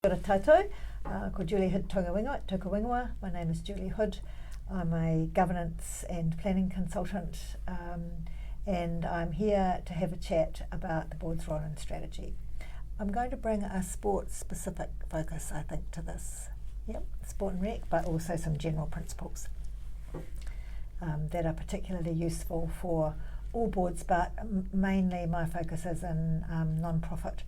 Kia ora tātou, ko Julie Hood Toka Wingua. My name is Julie Hood. I'm a governance and planning consultant, and I'm here to have a chat about the board's role and strategy. I'm going to bring a sport-specific focus, I think, to this. Yep, sport and rec, but also some general principles that are particularly useful for all boards, but mainly my focus is in non-profit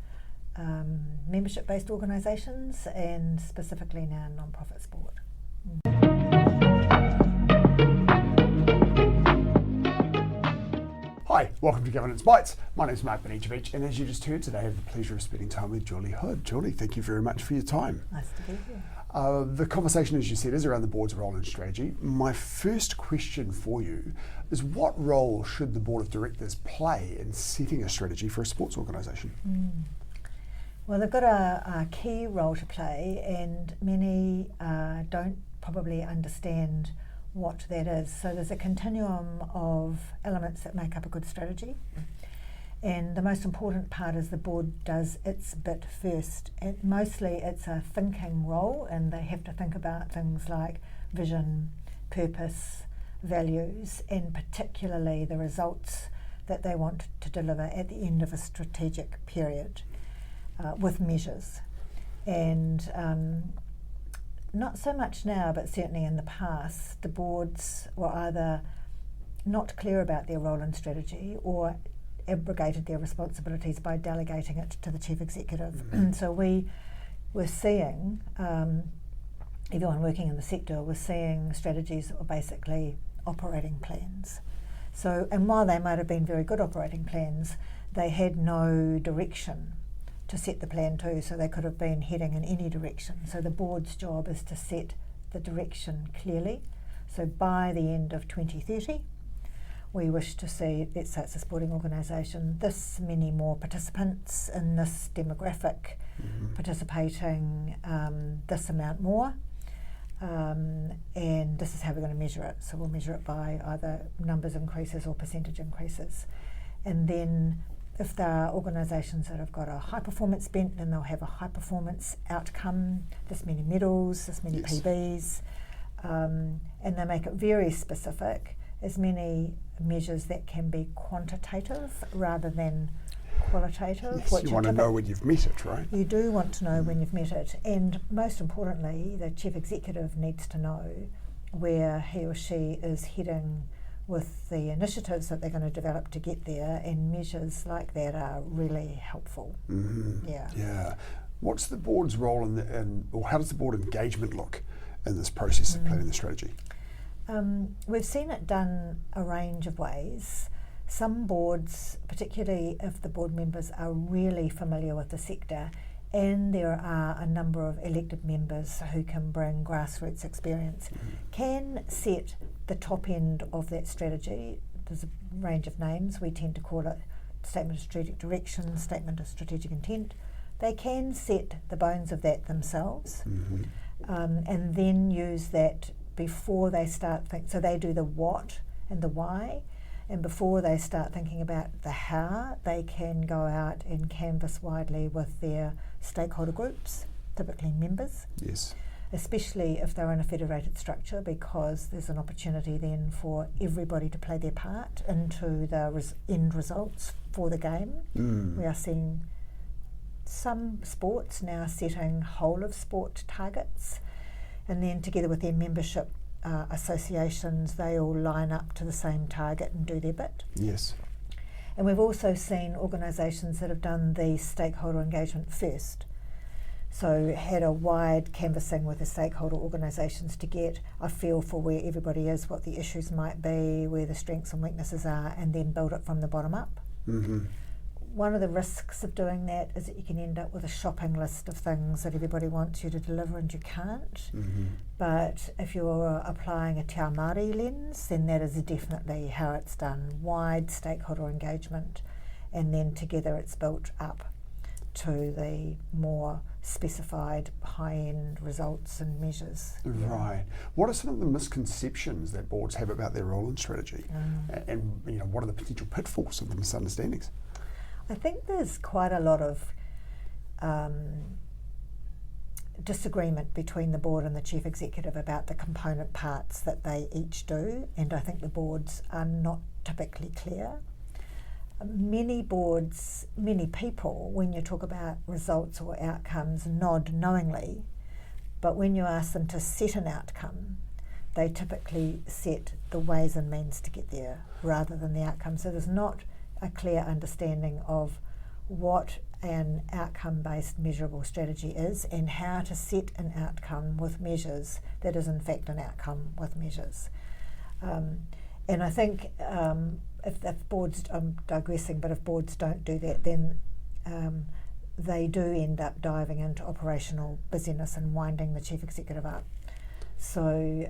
membership-based organisations, and specifically now non-profit sport. Hi, welcome to Governance Bites. My name is Mark Benicevic, and as you just heard today, I have the pleasure of spending time with Julie Hood. Julie, thank you very much for your time. Nice to be here. The conversation, as you said, is around the board's role and strategy. My first question for you is, what role should the board of directors play in setting a strategy for a sports organisation? Well, they've got a key role to play, and many don't probably understand what that is. So there's a continuum of elements that make up a good strategy, and the most important part is the board does its bit first. And mostly it's a thinking role, and they have to think about things like vision, purpose, values, and particularly the results that they want to deliver at the end of a strategic period. With measures, and not so much now, but certainly in the past, the boards were either not clear about their role and strategy or abrogated their responsibilities by delegating it to the chief executive. So we were seeing, everyone working in the sector was seeing strategies that were basically operating plans. So, and while they might have been very good operating plans, they had no direction to set the plan to, so they could have been heading in any direction. So the board's job is to set the direction clearly. So by the end of 2030, we wish to see, let's say it's a sporting organisation, this many more participants in this demographic participating, this amount more, and this is how we're going to measure it. So we'll measure it by either numbers increases or percentage increases. And then if there are organisations that have got a high performance bent, then they'll have a high performance outcome, this many medals, this many PBs, and they make it very specific, as many measures that can be quantitative rather than qualitative. Yes, you want to know when you've met it, right? You do want to know when you've met it, and most importantly, the chief executive needs to know where he or she is heading with the initiatives that they're going to develop to get there, and measures like that are really helpful. Yeah. What's the board's role or how does the board engagement look in this process of planning the strategy? We've seen it done a range of ways. Some boards, particularly if the board members are really familiar with the sector, and there are a number of elected members who can bring grassroots experience, can set the top end of that strategy. There's a range of names. We tend to call it statement of strategic direction, statement of strategic intent. They can set the bones of that themselves, and then use that before they start so they do the what and the why, and before they start thinking about the how, they can go out and canvass widely with their stakeholder groups, typically members. Yes. Especially if they're in a federated structure, because there's an opportunity then for everybody to play their part into the end results for the game. We are seeing some sports now setting whole of sport targets, and then together with their membership associations, they all line up to the same target and do their bit. Yes. And we've also seen organisations that have done the stakeholder engagement first. So had a wide canvassing with the stakeholder organisations to get a feel for where everybody is, what the issues might be, where the strengths and weaknesses are, and then build it from the bottom up. One of the risks of doing that is that you can end up with a shopping list of things that everybody wants you to deliver and you can't. But if you're applying a Te Ao Māori lens, then that is definitely how it's done. Wide stakeholder engagement, and then together it's built up to the more specified high-end results and measures. Right. What are some of the misconceptions that boards have about their role and strategy? And what are the potential pitfalls of the misunderstandings? I think there's quite a lot of disagreement between the board and the chief executive about the component parts that they each do, and I think the boards are not typically clear. Many boards, many people, when you talk about results or outcomes, nod knowingly, but when you ask them to set an outcome, they typically set the ways and means to get there rather than the outcome. So there's not a clear understanding of what an outcome-based measurable strategy is and how to set an outcome with measures that is in fact an outcome with measures. And I think if boards, I'm digressing, but if boards don't do that, then they do end up diving into operational busyness and winding the chief executive up. So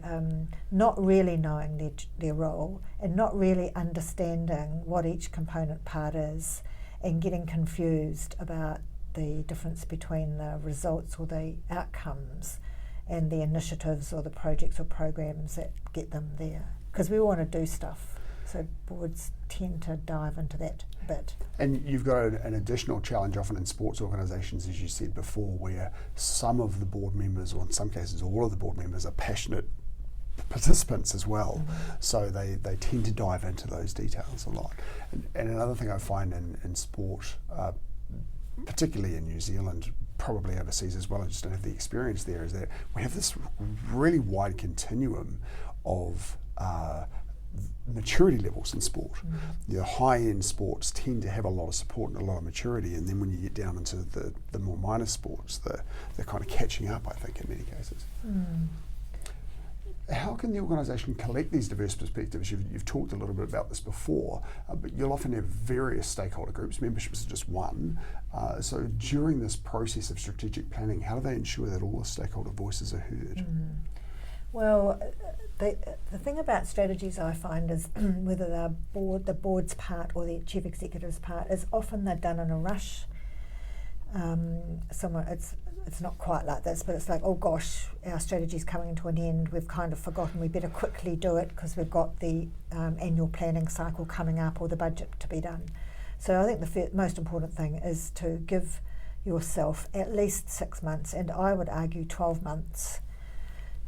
not really knowing their role and not really understanding what each component part is, and getting confused about the difference between the results or the outcomes and the initiatives or the projects or programs that get them there. Because we want to do stuff, so boards tend to dive into that bit. And you've got an additional challenge often in sports organisations, as you said before, where some of the board members, or in some cases all of the board members, are passionate participants as well, so they tend to dive into those details a lot. And another thing I find in sport, particularly in New Zealand, probably overseas as well, I just don't have the experience there, is that we have this really wide continuum of maturity levels in sport. The high-end sports tend to have a lot of support and a lot of maturity, and then when you get down into the more minor sports, they're kind of catching up, I think, in many cases. How can the organisation collect these diverse perspectives? You've talked a little bit about this before, but you'll often have various stakeholder groups. Membership is just one. So during this process of strategic planning, how do they ensure that all the stakeholder voices are heard? Well, the thing about strategies I find is whether they're the board's part or the chief executive's part, is often they're done in a rush. It's not quite like this, but it's like, oh gosh, our strategy's coming to an end, we've kind of forgotten, we better quickly do it because we've got the annual planning cycle coming up or the budget to be done. So I think the most important thing is to give yourself at least 6 months, and I would argue 12 months,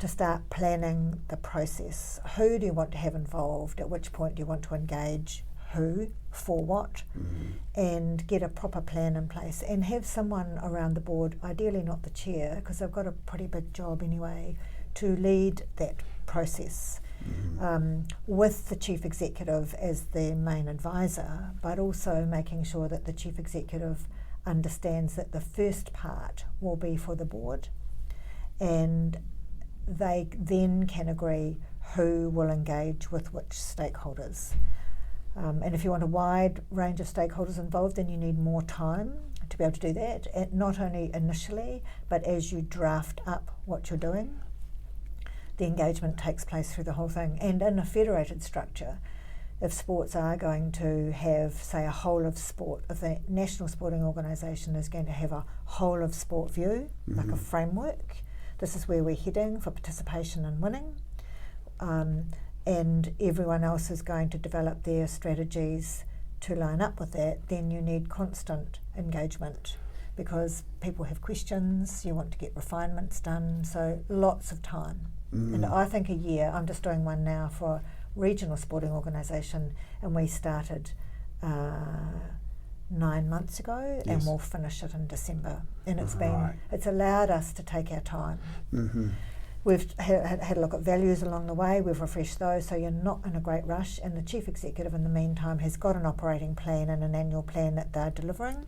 to start planning the process. Who do you want to have involved? At which point do you want to engage? Who? For what? And get a proper plan in place, and have someone around the board, ideally not the chair, because they've got a pretty big job anyway, to lead that process with the chief executive as the main advisor, but also making sure that the chief executive understands that the first part will be for the board, and they then can agree who will engage with which stakeholders. And if you want a wide range of stakeholders involved, then you need more time to be able to do that, and not only initially, but as you draft up what you're doing. The engagement takes place through the whole thing. And in a federated structure, if sports are going to have, say, a whole of sport, if the national sporting organisation is going to have a whole of sport view, like a framework, this is where we're heading for participation and winning, and everyone else is going to develop their strategies to line up with that, then you need constant engagement because people have questions, you want to get refinements done, so lots of time. And I think a year, I'm just doing one now for a regional sporting organisation, and we started 9 months ago, and we'll finish it in December. And it's allowed us to take our time. We've had a look at values along the way, we've refreshed those, so you're not in a great rush, and the chief executive in the meantime has got an operating plan and an annual plan that they're delivering,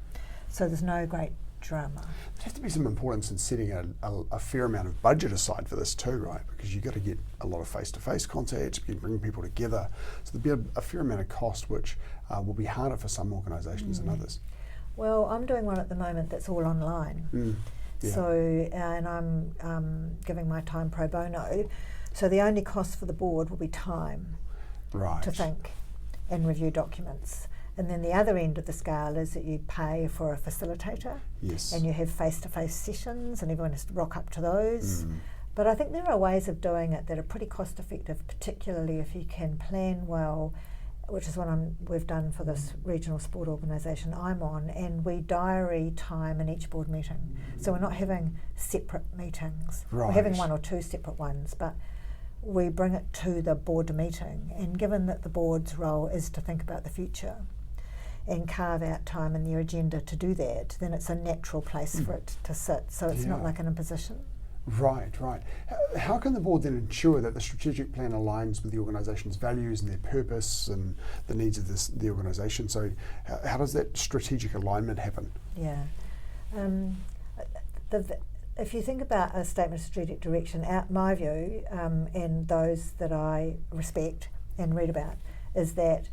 so there's no great drama. There has to be some importance in setting a fair amount of budget aside for this too, right? Because you've got to get a lot of face-to-face contact, you can bring people together, so there'll be a fair amount of cost which will be harder for some organisations than others. Well, I'm doing one at the moment that's all online. So, and I'm giving my time pro bono, so the only cost for the board will be time to think and review documents. And then the other end of the scale is that you pay for a facilitator, and you have face-to-face sessions, and everyone has to rock up to those. But I think there are ways of doing it that are pretty cost-effective, particularly if you can plan well which is what we've done for this regional sport organisation I'm on, and we diary time in each board meeting. So we're not having separate meetings. Right. We're having one or two separate ones, but we bring it to the board meeting. And given that the board's role is to think about the future and carve out time in their agenda to do that, then it's a natural place for it to sit. So it's not like an imposition. Right. How can the board then ensure that the strategic plan aligns with the organisation's values and their purpose and the needs of the organisation? So how does that strategic alignment happen? Yeah. If you think about a statement of strategic direction, my view, and those that I respect and read about, is that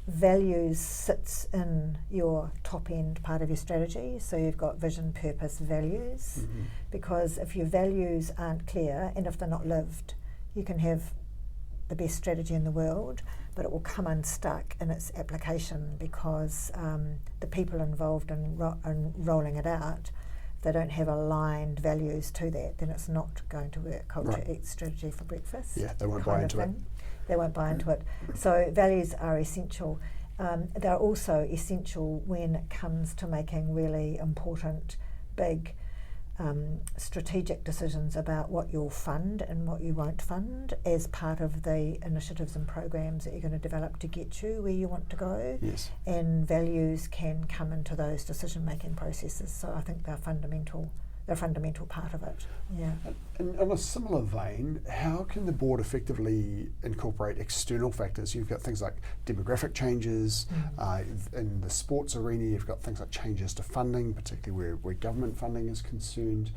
values sits in your top end part of your strategy. So you've got vision, purpose, values, because if your values aren't clear and if they're not lived, you can have the best strategy in the world, but it will come unstuck in its application because the people involved in rolling it out, if they don't have aligned values to that, then it's not going to work. Culture eats strategy for breakfast. Yeah, they won't buy into it. They won't buy into it. So values are essential. They're also essential when it comes to making really important, big, strategic decisions about what you'll fund and what you won't fund as part of the initiatives and programs that you're going to develop to get you where you want to go. Yes. And values can come into those decision-making processes. So I think they're fundamental. They're a fundamental part of it. Yeah. And in a similar vein, how can the board effectively incorporate external factors? You've got things like demographic changes. In the sports arena, you've got things like changes to funding, particularly where government funding is concerned.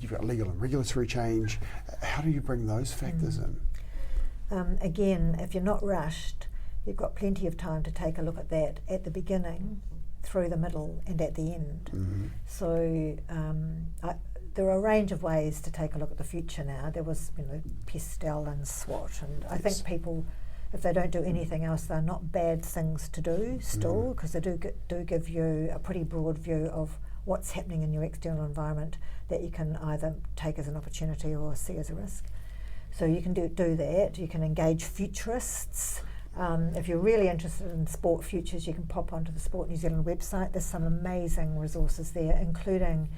You've got legal and regulatory change. How do you bring those factors in? Again, if you're not rushed, you've got plenty of time to take a look at that at the beginning, through the middle and at the end. So there are a range of ways to take a look at the future now. There was, Pestel and SWOT, and I think people, if they don't do anything else, they're not bad things to do still, because they do give you a pretty broad view of what's happening in your external environment that you can either take as an opportunity or see as a risk. So you can do that. You can engage futurists. If you're really interested in sport futures, you can pop onto the Sport New Zealand website. There's some amazing resources there, including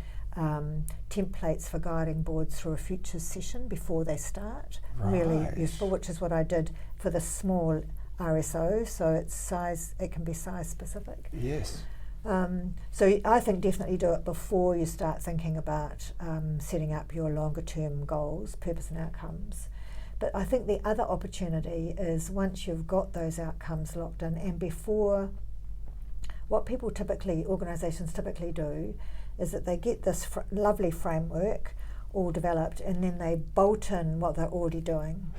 templates for guiding boards through a futures session before they start. Really useful, which is what I did for the small RSO. So it can be size specific. Yes. So I think definitely do it before you start thinking about setting up your longer term goals, purpose and outcomes. But I think the other opportunity is once you've got those outcomes locked in, and before, what organisations typically do is that they get this lovely framework all developed, and then they bolt in what they're already doing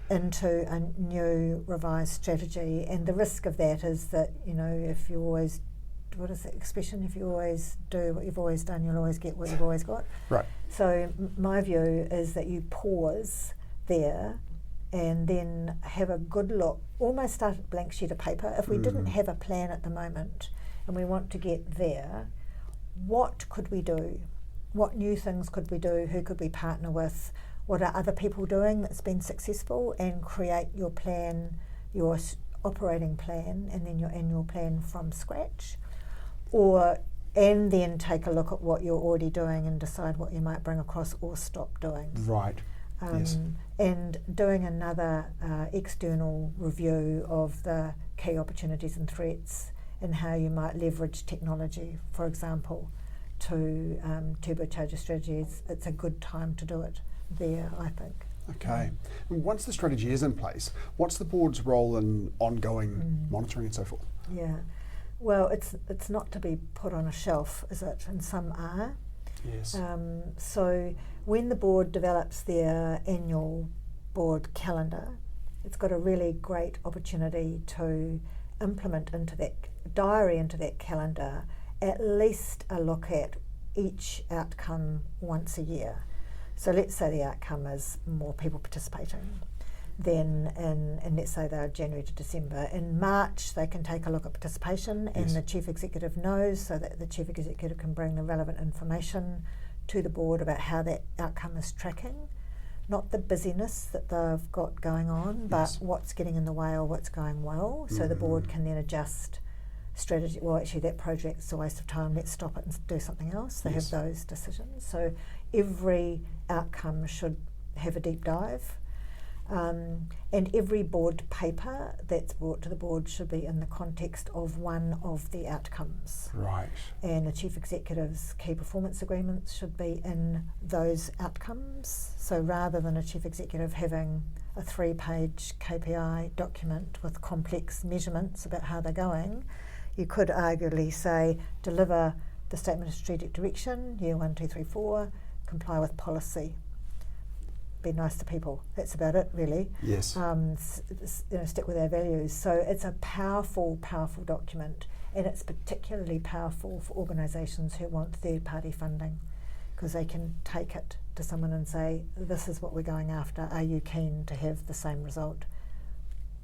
into a new revised strategy. And the risk of that is that, if you always, what is the expression? If you always do what you've always done, you'll always get what you've always got. Right. So my view is that you pause there and then have a good look, almost start at a blank sheet of paper. If we didn't have a plan at the moment and we want to get there, what could we do? What new things could we do? Who could we partner with? What are other people doing that's been successful? And create your plan, your operating plan, and then your annual plan from scratch. And then take a look at what you're already doing and decide what you might bring across or stop doing. Right. Yes. And doing another external review of the key opportunities and threats and how you might leverage technology, for example, to turbocharge your strategies. It's a good time to do it there, I think. Okay. And once the strategy is in place, what's the board's role in ongoing monitoring and so forth? Yeah. Well, it's not to be put on a shelf, is it? And some are. Yes. So when the board develops their annual board calendar, it's got a really great opportunity to implement into that diary, into that calendar, at least a look at each outcome once a year. So let's say the outcome is more people participating. Then and let's say they're January to December. In March, they can take a look at participation, and the chief executive knows, so that the chief executive can bring the relevant information to the board about how that outcome is tracking. not the busyness that they've got going on, but Yes. what's getting in the way or what's going well. So the board can then adjust strategy. Well, actually, that project's a waste of time. Let's stop it and do something else. They Yes. have those decisions. So every outcome should have a deep dive. And every board paper that's brought to the board should be in the context of one of the outcomes. Right. And the chief executive's key performance agreements should be in those outcomes. So rather than a chief executive having a 3-page KPI document with complex measurements about how they're going, you could arguably say deliver the statement of strategic direction, year 1, 2, 3, 4, comply with policy. Be nice to people. That's about it, really. Yes. Stick with our values. So it's a powerful, powerful document, and it's particularly powerful for organisations who want third-party funding, because they can take it to someone and say, "This is what we're going after. Are you keen to have the same result?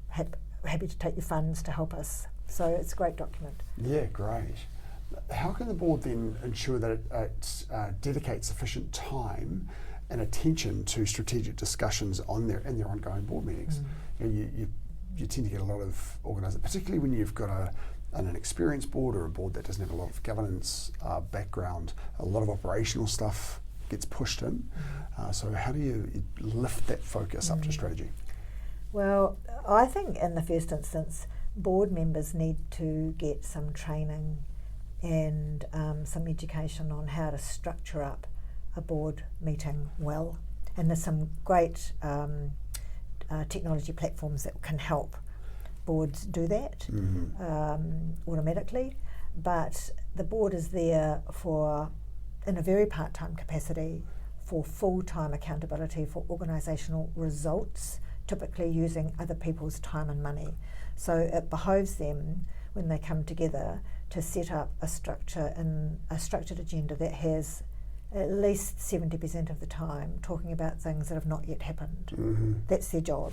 Happy to take your funds to help us." So it's a great document. Yeah, great. How can the board then ensure that it dedicates sufficient time and attention to strategic discussions in their ongoing board meetings? You tend to get a lot of organisations, particularly when you've got an experienced board or a board that doesn't have a lot of governance background, a lot of operational stuff gets pushed in. So how do you lift that focus up to strategy? Well, I think in the first instance, board members need to get some training and some education on how to structure up a board meeting well. And there's some great technology platforms that can help boards do that automatically. But the board is there in a very part-time capacity, for full-time accountability for organisational results, typically using other people's time and money. So it behoves them, when they come together, to set up a structured agenda that has at least 70% of the time talking about things that have not yet happened. That's their job.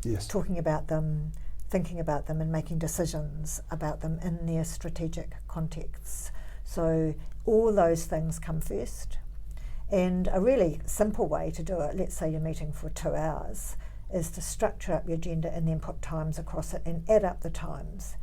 Yes. Talking about them, thinking about them, and making decisions about them in their strategic contexts. So all those things come first. And a really simple way to do it, let's say you're meeting for 2 hours, is to structure up your agenda and then put times across it and add up the times.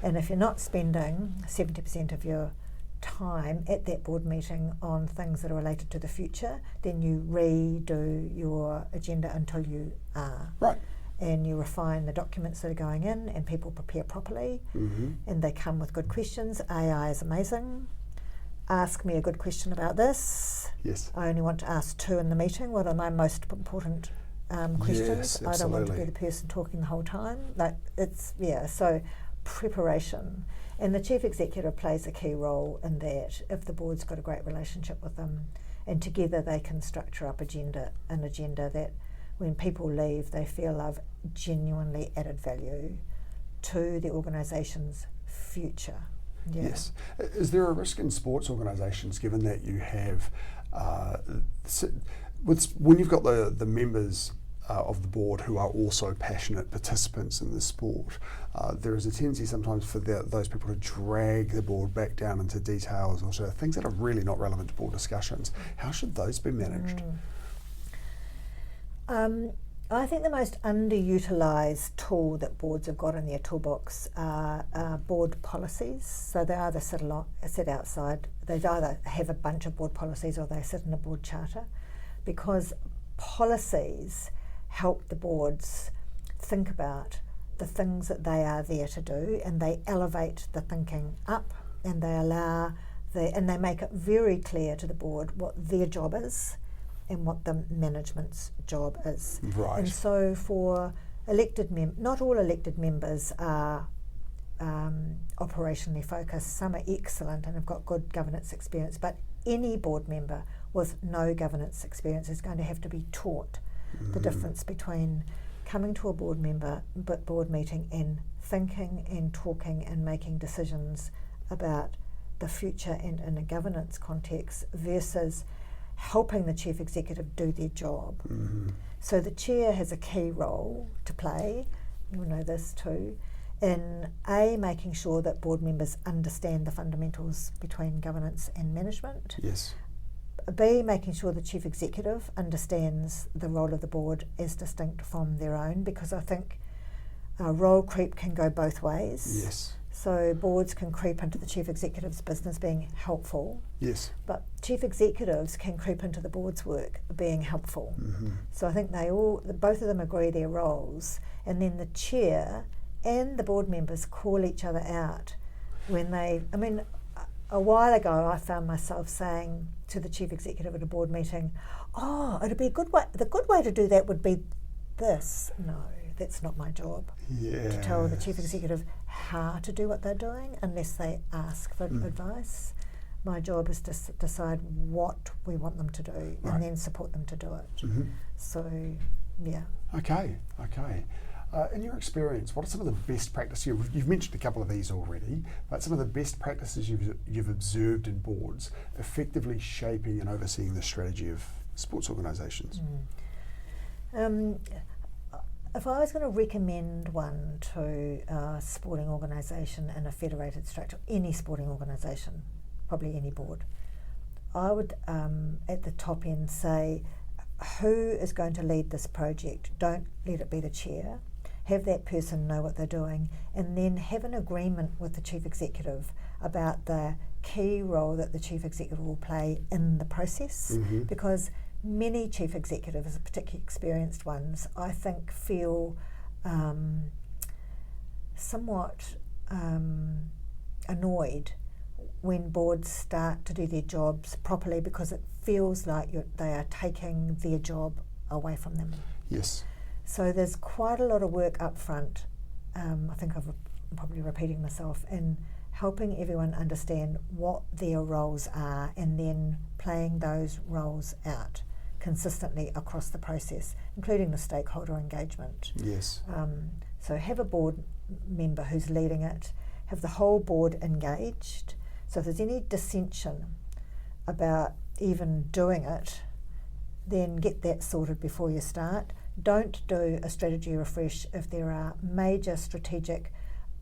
And if you're not spending 70% of your time at that board meeting on things that are related to the future, then you redo your agenda until you are. Right. And you refine the documents that are going in, and people prepare properly, and they come with good questions. AI is amazing. Ask me a good question about this. Yes. I only want to ask 2 in the meeting. What are my most important questions? Yes, I don't want to be absolutely. the person talking the whole time. So preparation. And the chief executive plays a key role in that, if the board's got a great relationship with them, and together they can structure up an agenda that when people leave, they feel of genuinely added value to the organisation's future. Yeah. Yes. Is there a risk in sports organisations, given that you have, when you've got the members of the board who are also passionate participants in the sport, there is a tendency sometimes for those people to drag the board back down into details or sort of things that are really not relevant to board discussions. How should those be managed? I think the most underutilised tool that boards have got in their toolbox are board policies. So they either sit outside, they either have a bunch of board policies or they sit in a board charter, because policies help the boards think about the things that they are there to do, and they elevate the thinking up, and they make it very clear to the board what their job is and what the management's job is. Right. And so for elected not all elected members are operationally focused. Some are excellent and have got good governance experience, but any board member with no governance experience is going to have to be taught the difference between coming to a board meeting and thinking and talking and making decisions about the future and in a governance context versus helping the chief executive do their job. So the chair has a key role to play, you'll know this too, in making sure that board members understand the fundamentals between governance and management. Yes. B, making sure the chief executive understands the role of the board as distinct from their own, because I think role creep can go both ways. Yes. So boards can creep into the chief executive's business being helpful. Yes. But chief executives can creep into the board's work being helpful. Mm-hmm. So I think both of them agree their roles, and then the chair and the board members call each other out when a while ago I found myself saying to the chief executive at a board meeting, it'd be a good way, the good way to do that would be this. No, that's not my job. Yeah. To tell the chief executive how to do what they're doing unless they ask for advice. My job is to decide what we want them to do and then support them to do it. Mm-hmm. So, yeah. Okay. In your experience, what are some of the best practices? You've mentioned a couple of these already, but some of the best practices you've observed in boards effectively shaping and overseeing the strategy of sports organisations? If I was going to recommend one to a sporting organisation in a federated structure, any sporting organisation, probably any board, I would at the top end say, who is going to lead this project? Don't let it be the chair. Have that person know what they're doing, and then have an agreement with the chief executive about the key role that the chief executive will play in the process. Mm-hmm. Because many chief executives, particularly experienced ones, I think feel somewhat annoyed when boards start to do their jobs properly, because it feels like they are taking their job away from them. Yes. So there's quite a lot of work up front, I think I'm probably repeating myself, in helping everyone understand what their roles are and then playing those roles out consistently across the process, including the stakeholder engagement. Yes. So have a board member who's leading it, have the whole board engaged. So if there's any dissension about even doing it, then get that sorted before you start. Don't do a strategy refresh if there are major strategic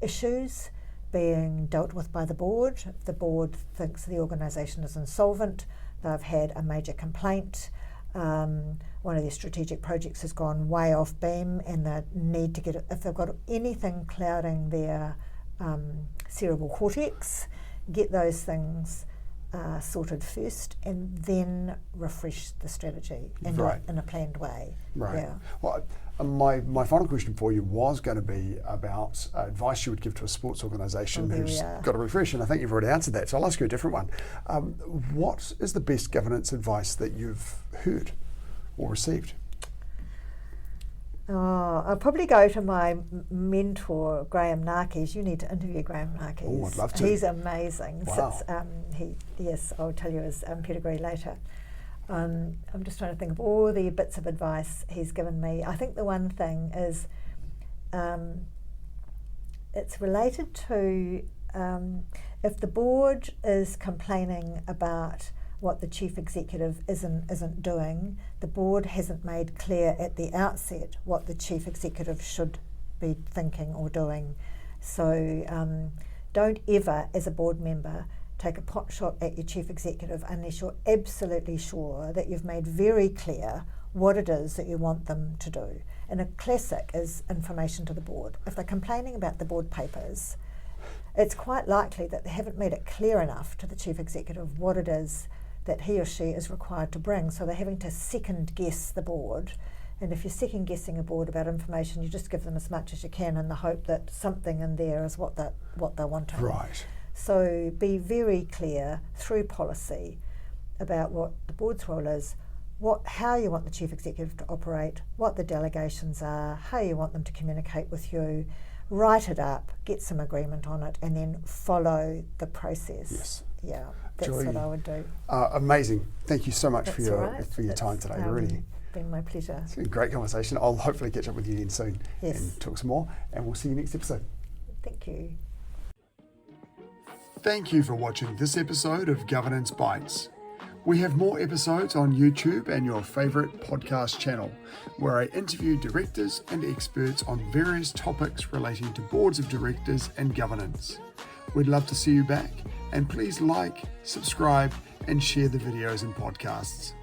issues being dealt with by the board. If the board thinks the organisation is insolvent, they've had a major complaint, one of their strategic projects has gone way off beam, and they need to get it, if they've got anything clouding their cerebral cortex, get those things sorted first, and then refresh the strategy and do it in a planned way. Right. Yeah. Well, my final question for you was going to be about advice you would give to a sports organisation who's got a refresh, and I think you've already answered that, so I'll ask you a different one. What is the best governance advice that you've heard or received? I'll probably go to my mentor, Graham Narkes. You need to interview Graham Narkes. Oh, I'd love to. He's amazing. Wow. I'll tell you his pedigree later. I'm just trying to think of all the bits of advice he's given me. I think the one thing is it's related to if the board is complaining about what the chief executive isn't doing, the board hasn't made clear at the outset what the chief executive should be thinking or doing. So don't ever, as a board member, take a pot shot at your chief executive unless you're absolutely sure that you've made very clear what it is that you want them to do. And a classic is information to the board. If they're complaining about the board papers, it's quite likely that they haven't made it clear enough to the chief executive what it is that he or she is required to bring. So they're having to second guess the board. And if you're second guessing a board about information, you just give them as much as you can in the hope that something in there is what they're wanting. Right. So be very clear through policy about what the board's role is, how you want the chief executive to operate, what the delegations are, how you want them to communicate with you. Write it up, get some agreement on it, and then follow the process. Yes. Yeah, that's Julie, what I would do. Amazing. Thank you so much for your It's time today. Really. Been my pleasure. It's been a great conversation. I'll hopefully catch up with you again soon and talk some more, and we'll see you next episode. Thank you. Thank you for watching this episode of Governance Bites. We have more episodes on YouTube and your favourite podcast channel, where I interview directors and experts on various topics relating to boards of directors and governance. We'd love to see you back, and please like, subscribe, and share the videos and podcasts.